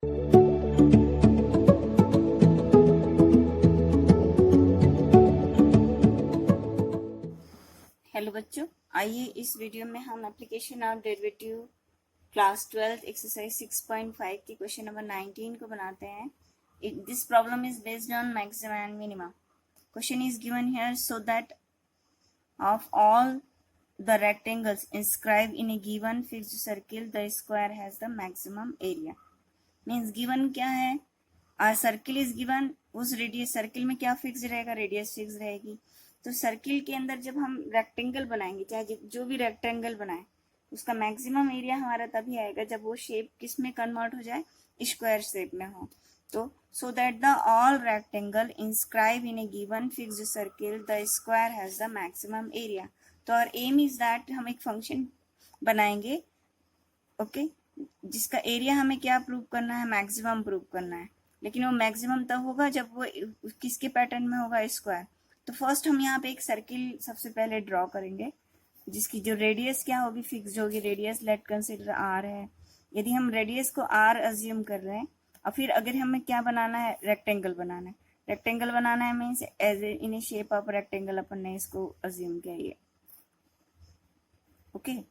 Hello बच्चों, आइए इस वीडियो में हम application of derivative class 12 exercise 6.5 की क्वेश्चन नंबर 19 को बनाते हैं। This problem is based on maximum and minimum. Question is given here so that of all the rectangles inscribe in A given fixed circle the square has the maximum area. Means given क्या है, circle is given, उस radius circle में क्या fix रहेगा, radius fix रहेगी। तो circle के अंदर जब हम रेक्टेंगल बनाएंगे, चाहे जो भी रेक्टेंगल बनाए, उसका मैक्सिमम एरिया हमारा तभी आएगा जब वो शेप किस में कन्वर्ट हो जाए, स्क्वायर शेप में हो। तो so that the all rectangle inscribe in A given fixed circle the square has the maximum area. तो और एम इज दैट हम एक फंक्शन बनाएंगे, ओके, जिसका एरिया हमें क्या प्रूव करना है, मैक्सिमम प्रूव करना है। लेकिन वो मैक्सिमम तब होगा जब वो किसके पैटर्न में होगा, स्क्वायर। तो फर्स्ट हम यहाँ पे एक सर्किल सबसे पहले ड्रॉ करेंगे जिसकी जो रेडियस क्या होगी, फिक्स होगी। रेडियस लेट कंसिडर आर है। यदि हम रेडियस को आर अज्यूम कर रहे हैं और फिर अगर हमें क्या बनाना है, रेक्टेंगल बनाना है। रेक्टेंगल बनाना है means as in a shape of rectangle अपन ने इसको अज्यूम किया है, ओके।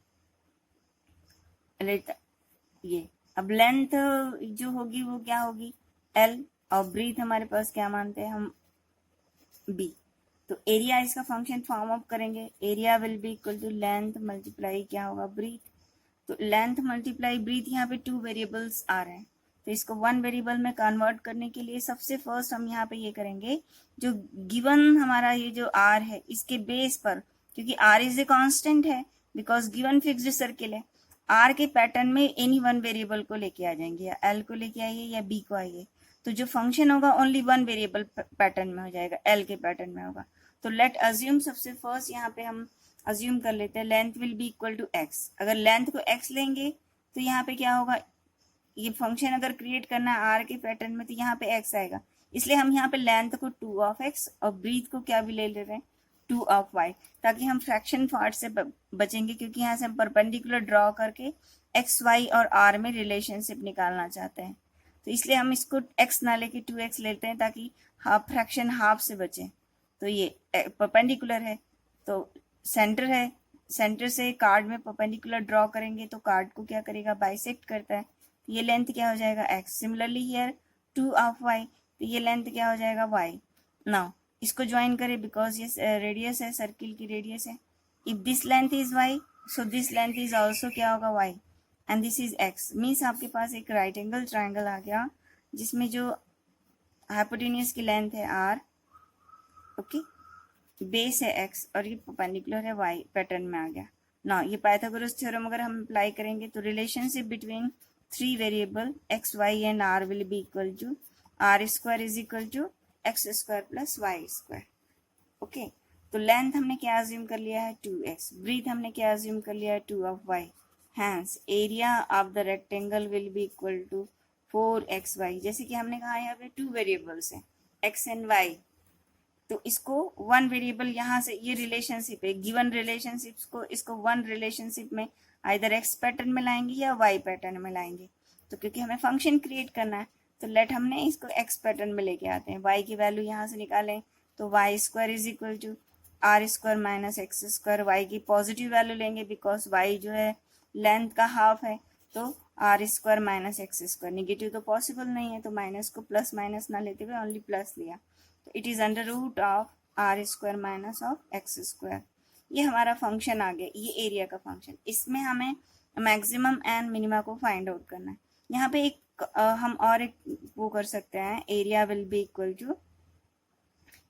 ये अब लेंथ जो होगी वो क्या होगी, एल, और ब्रीथ हमारे पास क्या मानते हैं हम, बी। तो एरिया इसका फंक्शन फॉर्म अप करेंगे, area will be equal to length multiply क्या होगा, ब्रीथ। तो लेंथ मल्टीप्लाई ब्रीथ, यहाँ पे 2 वेरिएबल्स आ रहे हैं, तो इसको 1 वेरिएबल में कन्वर्ट करने के लिए सबसे फर्स्ट हम यहाँ पे ये करेंगे, जो गिवन हमारा ये जो आर है इसके बेस पर, क्योंकि आर इज ए कांस्टेंट है बिकॉज गिवन फिक्स्ड सर्किल है, आर के पैटर्न में एनी 1 वेरिएबल को लेके आ जाएंगे, या एल को लेके आइए या बी को आइए। तो जो फंक्शन होगा ओनली 1 वेरिएबल पैटर्न में हो जाएगा, एल के पैटर्न में होगा। तो लेट अज्यूम, सबसे फर्स्ट यहाँ पे हम अज्यूम कर लेते हैं length will be equal to x. अगर लेंथ को एक्स लेंगे तो यहाँ पे क्या होगा, ये फंक्शन अगर क्रिएट करना है आर के पैटर्न में तो यहाँ पे एक्स आएगा, इसलिए हम यहाँ पे लेंथ को 2 ऑफ एक्स और ब्रीथ को क्या भी ले रहे हैं, 2 ऑफ वाई, ताकि हम फ्रैक्शन पार्ट से बचेंगे, क्योंकि यहाँ से हम परपेंडिकुलर ड्रॉ करके एक्स वाई और आर में रिलेशनशिप निकालना चाहते हैं। तो इसलिए हम इसको एक्स ना लेके 2x लेते हैं ताकि हाफ फ्रैक्शन हाफ से बचे। तो ये परपेंडिकुलर है, तो सेंटर है, सेंटर से कार्ड में परपेंडिकुलर ड्रॉ करेंगे तो कार्ड को क्या करेगा, बाइसेक्ट करता है। तो ये लेंथ क्या हो जाएगा, x। Similarly here 2 of y, तो ये लेंथ क्या हो जाएगा, y। नाउ इसको ज्वाइन करें बिकॉज ये रेडियस है, सर्किल की रेडियस है। If this length is y, so this length is also क्या होगा, y, and this is x। Means आपके पास एक राइट एंगल ट्राइंगल आ गया जिसमें जो हाइपोटेन्यूज की लेंथ है r, ओके, बेस है x और ये परपेंडिकुलर है y, पैटर्न में आ गया। ना ये पाइथागोरस थ्योरम अगर हम अप्लाई करेंगे तो relationship between 3 variable x, y and r will be equal to r square is equal to x square plus y square, okay. तो लेंथ हमने क्या अज्यूम कर लिया है, 2x। ब्रीथ हमने क्या अज्यूम कर लिया है, 2 of y। Hence area of the rectangle will be equal to 4xy। जैसे कि हमने कहा यहाँ पे 2 वेरिएबल्स हैं x एंड y, तो इसको 1 वेरिएबल यहाँ से, ये रिलेशनशिप है गिवन रिलेशनशिप्स को, इसको 1 रिलेशनशिप में आइदर x पैटर्न में लाएंगे या y पैटर्न में लाएंगे। तो क्योंकि हमें फंक्शन क्रिएट करना है तो लेट हमने इसको x पैटर्न में लेके आते हैं। y की वैल्यू यहाँ से निकालें तो y square is equal to r square minus x square. y की पॉजिटिव वैल्यू लेंगे बिकॉज y जो है लेंथ का हाफ है, तो r square minus x square. Negative तो पॉसिबल नहीं है तो माइनस को प्लस माइनस ना लेते हुए ओनली प्लस लिया, तो it is under root of r square minus of x square. ये हमारा फंक्शन आ गया, ये एरिया का फंक्शन। इसमें हमें मैक्सिमम एंड मिनिमा को फाइंड आउट करना है। यहाँ पे एक हम और एक वो कर सकते हैं, area will be equal to,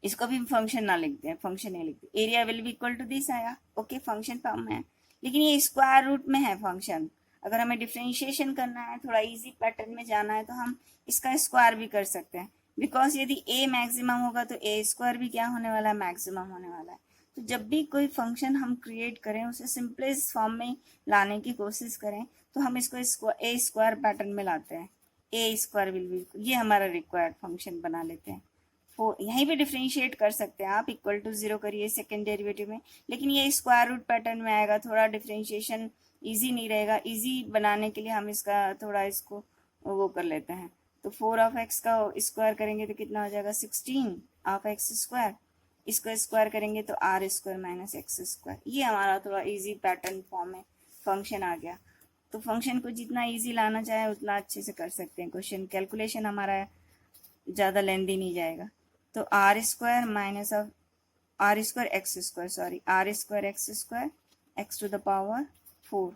इसको भी फंक्शन ना लिखते हैं, फंक्शन नहीं लिखते, area will be equal to this आया, ओके, फंक्शन फॉर्म में है, लेकिन ये स्क्वायर रूट में है फंक्शन। अगर हमें डिफ्रेंशिएशन करना है, थोड़ा इजी पैटर्न में जाना है, तो हम इसका स्क्वायर भी कर सकते हैं, बिकॉज यदि a मैक्सिमम होगा तो a स्क्वायर भी क्या होने वाला है, मैक्सिमम होने वाला है। तो जब भी कोई फंक्शन हम क्रिएट करें उसे सिंपलेस्ट फॉर्म में लाने की कोशिश करें तो हम इसको a स्क्वायर पैटर्न में लाते हैं, a स्क्वायर विल बी, ये हमारा रिक्वायर्ड फंक्शन बना लेते हैं। यहीं पे डिफ्रेंशिएट कर सकते हैं आप, इक्वल टू 0 करिए सेकेंड डेरिवेटिव में, लेकिन ये स्क्वायर रूट पैटर्न में आएगा, थोड़ा डिफ्रेंशिएशन इजी नहीं रहेगा। इजी बनाने के लिए हम इसका थोड़ा इसको वो कर लेते हैं। तो 4 ऑफ एक्स का स्क्वायर करेंगे तो कितना हो जाएगा 16 ऑफ एक्स स्क्वायर, इसको स्क्वायर करेंगे तो r square minus x square. ये हमारा थोड़ा इजी पैटर्न फॉर्म में फंक्शन आ गया। तो फंक्शन को जितना इजी लाना चाहे उतना अच्छे से कर सकते हैं। क्वेश्चन कैलकुलेशन हमारा ज़्यादा लेंदी नहीं जाएगा। तो r square minus of r square x square, sorry r square x to the power 4,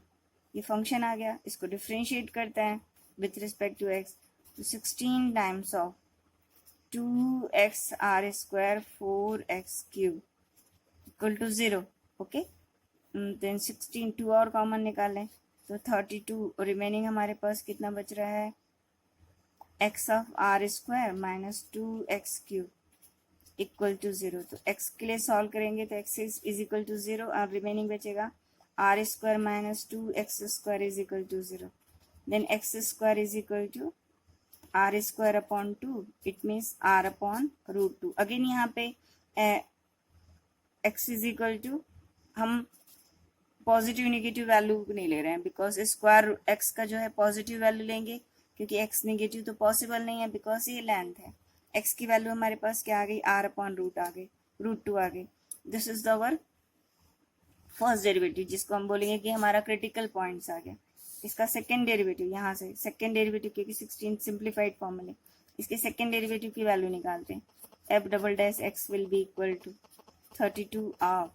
ये फंक्शन आ गया। इसको डिफ्रेंशिएट करते हैं विथ रिस्पेक्ट टू एक्स, तो 16 times of 2x r square 4x cube equal to 0। Okay, then 16 2 और common निकालें तो 32, रिमेनिंग हमारे पास कितना बच रहा है x of r square minus 2x cube equal to 0। तो x के लिए सॉल्व करेंगे तो x इज इक्वल टू 0 और रिमेनिंग बचेगा r square minus 2x square is equal to 0। Then x square is equal to r square upon 2, it means r upon root 2। Again यहाँ पे x is equal to हम positive negative value नहीं ले रहे हैं, because square x का जो है पॉजिटिव वैल्यू लेंगे, क्योंकि x नेगेटिव तो पॉसिबल नहीं है बिकॉज ये लेंथ है। x की वैल्यू हमारे पास क्या आ गई, r अपॉन रूट 2 आ गई। This is our first derivative, जिसको हम बोलेंगे कि हमारा क्रिटिकल पॉइंट्स आ गया। इसका सेकेंड डेरिवेटिव, यहाँ से सेकेंड डेरिवेटिव, क्योंकि 16 सिंप्लीफाइड फॉर्म में, इसके सेकेंड डेरिवेटिव की वैल्यू निकालते हैं। F double dash x will be equal to 32 of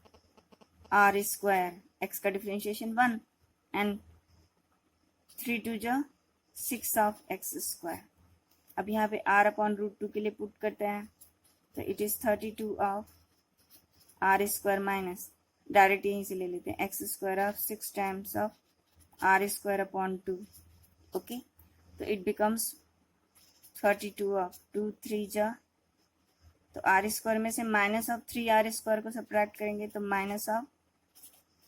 r square, x का डिफ्रेंशिएशन 1 एंड 3 टू जो 6 ऑफ एक्स स्क्वायर। अब यहाँ पे आर अपॉन रूट 2 के लिए पुट करते हैं तो it is 32 of r square minus, direct यहीं से ले लेते हैं, x square of 6 times of r square upon 2। Okay, तो इट बिकम्स 32 ऑफ 2 3 जा, तो आर स्क्वायर में से माइनस ऑफ 3 आर स्क्वायर को सब्ट्रैक्ट करेंगे तो minus of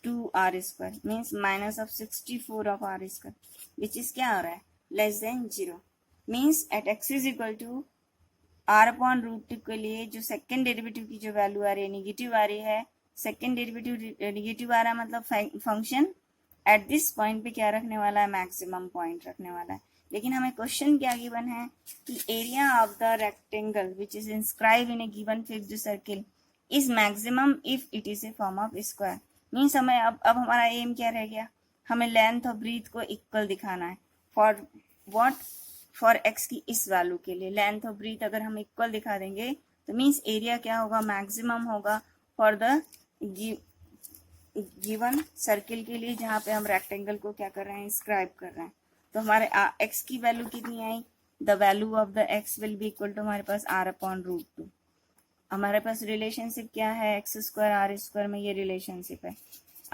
2 r square means minus of 64 of r square, which is क्या हो रहा है less then 0। Means at x is equal to r upon root 2 के लिए जो सेकेंड डेरिवेटिव की जो वैल्यू आ रही है नेगेटिव आ रही है। सेकेंड डेरिवेटिव नेगेटिव आ रहा है मतलब फंक्शन एट दिस पॉइंट पे क्या रखने वाला है, मैक्सिमम पॉइंट रखने वाला है। लेकिन हमें क्वेश्चन क्या गिवन है कि area of the rectangle which is inscribe in A given fixed circle is maximum if it is a form of square. Means हमें अब हमारा एम क्या रह गया, हमें लेंथ और ब्रीथ को इक्वल दिखाना है। फॉर व्हाट, फॉर एक्स की इस वैल्यू के लिए लेंथ और ब्रीथ अगर हम इक्वल दिखा देंगे तो मीन्स एरिया क्या होगा, मैक्सिमम होगा फॉर द गिवन सर्किल के लिए, जहाँ पे हम रेक्टेंगल को क्या कर रहे हैं, इंस्क्राइब कर रहे हैं। तो हमारे एक्स की वैल्यू कितनी आई, the value of the x will be equal to हमारे पास आर अपॉन रूट 2। हमारे पास रिलेशनशिप क्या है, एक्स स्क्वायर आर स्क्वायर में ये रिलेशनशिप है,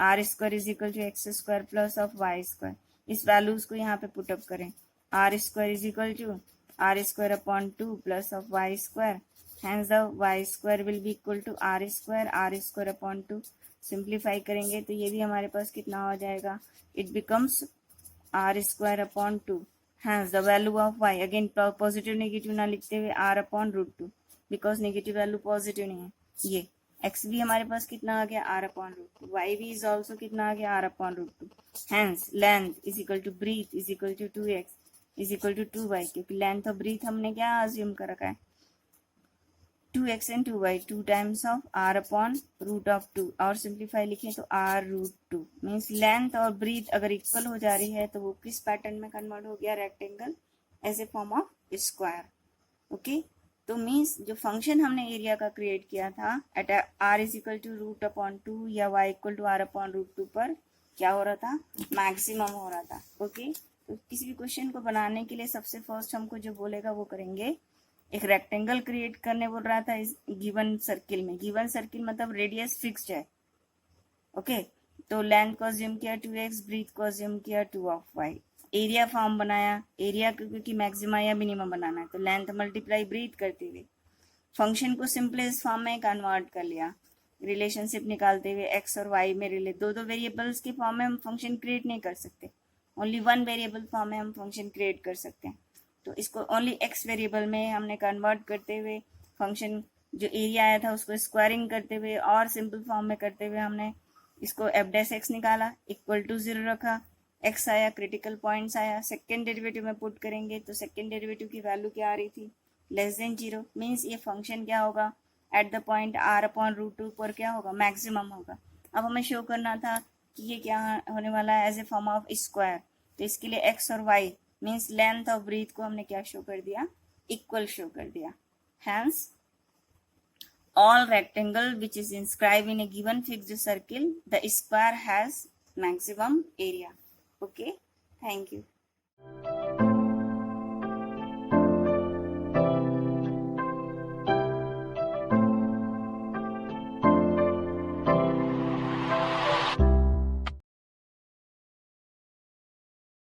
r square is equal to x square plus of y square. इस वैल्यूज को यहाँ पे पुटअप करें, r square is equal to r square upon 2 plus of y square, hence the y square will be equal to r square upon 2। Simplify करेंगे तो ये भी हमारे पास कितना हो जाएगा, it becomes r square upon 2, hence the value of y, again positive negative ना लिखते हुए r upon root 2, because negative value positive नहीं है। ये एक्स भी हमारे पास कितना आ गया, आर अपॉन रूट 2, वाई भी इज ऑल्सो कितना आ गया, r upon root 2, hence length is equal to breadth is equal to 2x is equal to 2y, क्योंकि लेंथ और ब्रीथ हमने क्या अज्यूम कर रखा है, 2x and 2y, 2 times of r upon root of 2, और सिंप्लीफाई लिखें तो r रूट 2। मीन्स लेंथ और ब्रीथ अगर इक्वल हो जा रही है तो वो किस पैटर्न में कन्वर्ट हो गया, rectangle as a form of square. Okay, तो मीन्स जो फंक्शन हमने एरिया का क्रिएट किया था at r is equal to root upon 2 या y equal to r upon root 2 पर क्या हो रहा था, मैक्सिमम हो रहा था। ओके, तो किसी भी क्वेश्चन को बनाने के लिए सबसे फर्स्ट हमको जो बोलेगा वो करेंगे। एक रेक्टेंगल क्रिएट करने बोल रहा था इस गिवन सर्किल में, गिवन सर्किल मतलब रेडियस फिक्स्ड है। ओके, तो लेंथ को अज्यूम किया 2x, ब्रीथ को अज्यूम किया 2 ऑफ y, एरिया फॉर्म बनाया, एरिया क्योंकि मैक्सिमा या मिनिमम बनाना है तो लेंथ मल्टीप्लाई ब्रीथ करते हुए फंक्शन को सिंपलेस्ट फॉर्म में कन्वर्ट कर लिया, रिलेशनशिप निकालते हुए x और y में रिले दो वेरिएबल्स के फॉर्म में हम फंक्शन क्रिएट नहीं कर सकते, ओनली वन वेरिएबल फॉर्म में हम फंक्शन क्रिएट कर सकते हैं। तो इसको ओनली x वेरिएबल में हमने कन्वर्ट करते हुए फंक्शन जो एरिया आया था उसको स्क्वायरिंग करते हुए और सिंपल फॉर्म में करते हुए हमने इसको f डैश x निकाला, इक्वल टू 0 रखा, एक्स आया, क्रिटिकल पॉइंट्स आया, सेकेंड डेरिवेटिव में पुट करेंगे तो सेकेंड डेरिवेटिव की वैल्यू क्या आ रही थी, लेस देन 0, मीन्स ये फंक्शन क्या होगा, एट द पॉइंट r/√2 पर क्या होगा, मैक्सिमम होगा। अब हमें शो करना था कि ये क्या होने वाला है, as a form of square, तो इसके लिए x और y मीन्स लेंथ और ब्रीथ को हमने क्या शो कर दिया, इक्वल शो कर दिया। Hence all rectangle which is inscribed in a given fixed circle, the square has maximum area. Okay, thank you.